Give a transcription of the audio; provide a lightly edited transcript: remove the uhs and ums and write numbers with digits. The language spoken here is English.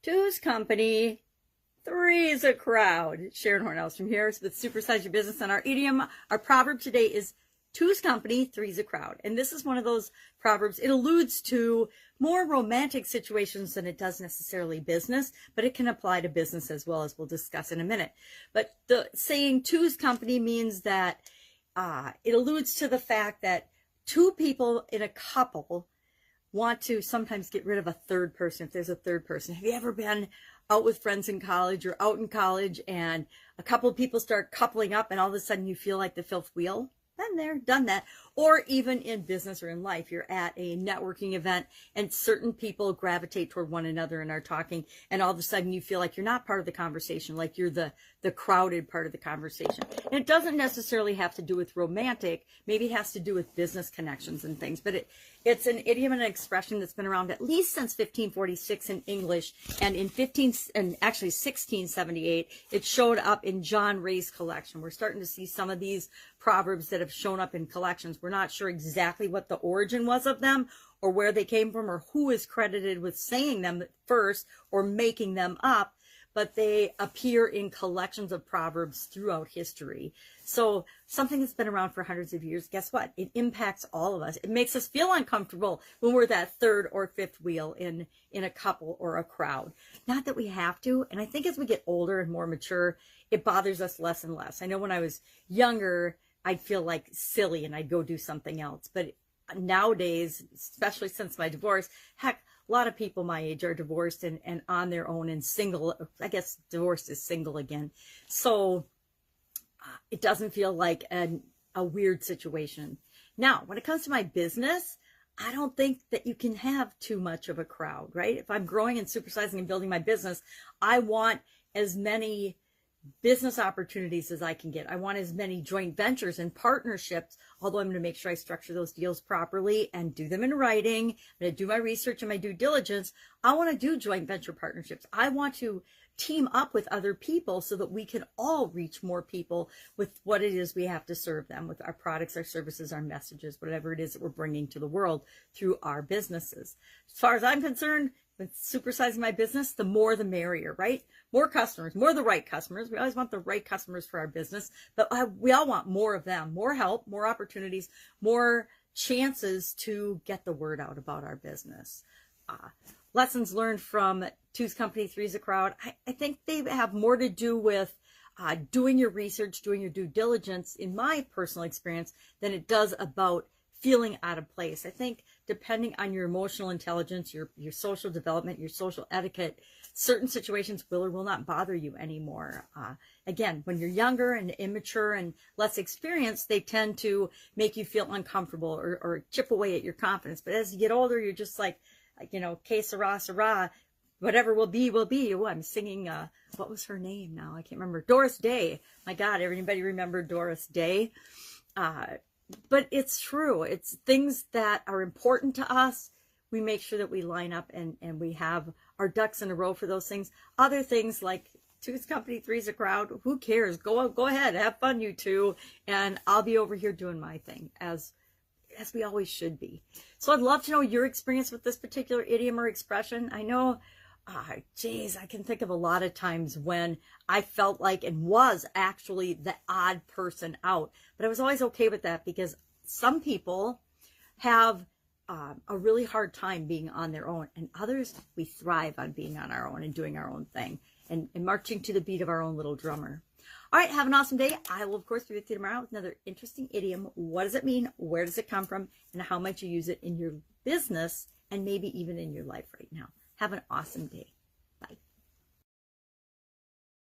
Two's company, three's a crowd. Sharon Horne-Ellstrom here with Supersize Your Business. And our idiom, our proverb today is two's company, three's a crowd. And this is one of those proverbs. It alludes to more romantic situations than it does necessarily business, but it can apply to business as well, as we'll discuss in a minute. But the saying two's company means that it alludes to the fact that two people in a couple want to sometimes get rid of a third person if there's a third person. Have you ever been out with friends in college or out in college and a couple of people start coupling up and all of a sudden you feel like the fifth wheel? Been there, done that. Or even in business or in life, you're at a networking event and certain people gravitate toward one another and are talking, and all of a sudden you feel like you're not part of the conversation, like you're the crowded part of the conversation. And it doesn't necessarily have to do with romantic, maybe it has to do with business connections and things, but it's an idiom and an expression that's been around at least since 1546 in English, and in 1678 it showed up in John Ray's collection. We're starting to see some of these proverbs that have shown up in collections. We're not sure exactly what the origin was of them or where they came from or who is credited with saying them first or making them up, but they appear in collections of proverbs throughout history. So something that's been around for hundreds of years, guess what? It impacts all of us. It makes us feel uncomfortable when we're that third or fifth wheel in a couple or a crowd. Not that we have to, and I think as we get older and more mature, it bothers us less and less. I know when I was younger, I'd feel like silly and I'd go do something else. But nowadays, especially since my divorce, heck, a lot of people my age are divorced and on their own and single. I guess divorced is single again. So it doesn't feel like a weird situation. Now, when it comes to my business, I don't think that you can have too much of a crowd, right? If I'm growing and supersizing and building my business, I want as many business opportunities as I can get. I want as many joint ventures and partnerships, although I'm going to make sure I structure those deals properly and do them in writing. I'm going to do my research and my due diligence. I want to do joint venture partnerships. I want to team up with other people so that we can all reach more people with what it is we have to serve them with our products, our services, our messages, whatever it is that we're bringing to the world through our businesses. As far as I'm concerned, with supersizing my business, the more the merrier, right? More customers, more the right customers. We always want the right customers for our business, but we all want more of them, more help, more opportunities, more chances to get the word out about our business. Lessons learned from Two's Company, Three's a Crowd. I think they have more to do with doing your research, doing your due diligence, in my personal experience, than it does about feeling out of place. I think depending on your emotional intelligence, your social development, your social etiquette, certain situations will or will not bother you anymore. Again, when you're younger and immature and less experienced, they tend to make you feel uncomfortable or chip away at your confidence. But as you get older, you're just like, you know, que sera, sera, whatever will be, will be. Oh, I'm singing, what was her name now? I can't remember. Doris Day. My God, everybody remember Doris Day? But it's true. It's things that are important to us. We make sure that we line up and we have our ducks in a row for those things. Other things like Two's Company, Three's a Crowd. Who cares? Go ahead. Have fun, you two. And I'll be over here doing my thing as we always should be. So I'd love to know your experience with this particular idiom or expression. I know, geez, I can think of a lot of times when I felt like and was actually the odd person out. But I was always okay with that because some people have a really hard time being on their own, and others, we thrive on being on our own and doing our own thing and marching to the beat of our own little drummer. All right, have an awesome day. I will, of course, be with you tomorrow with another interesting idiom. What does it mean? Where does it come from? And how might you use it in your business and maybe even in your life right now? Have an awesome day.